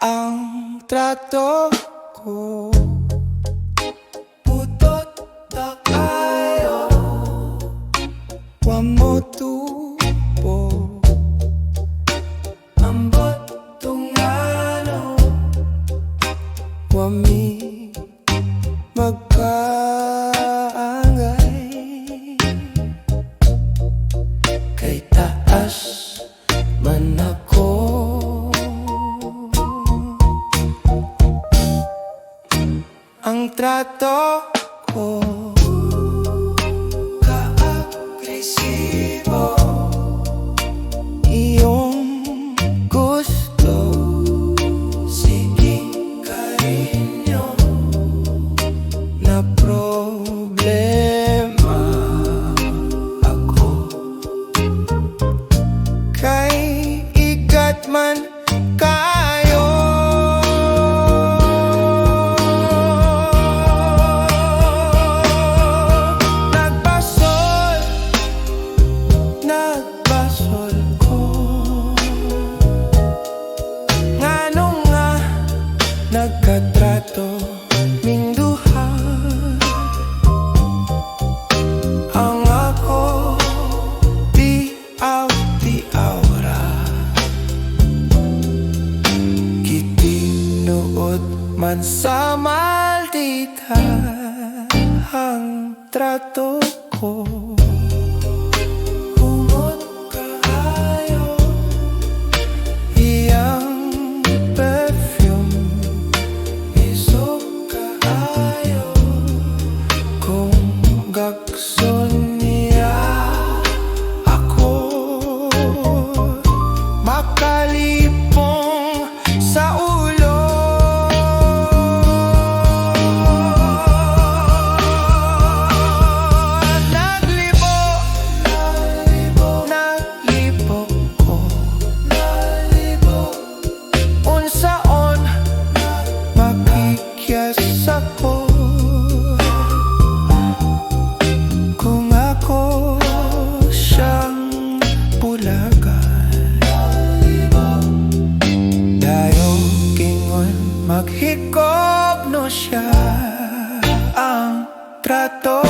Ang trato ko putot na kayo, wa mo tubo ambot tungano, wa mi magkaangay kay taas man ako. Ang trato ko ka-agresibo, iyong gusto siging kainyo na problema ako kay igat man kayo. Nagbasol ko ngano nga nagkatrato ming duha. Ang ako di aura kitinuod man sa maldita ang trato ko. Gakson niya ako makalipong sa ulo. Naglibo ko unsaon makikyas ako. Kung ako siyang bulagan, dayong kingon maghikog no siya ang trato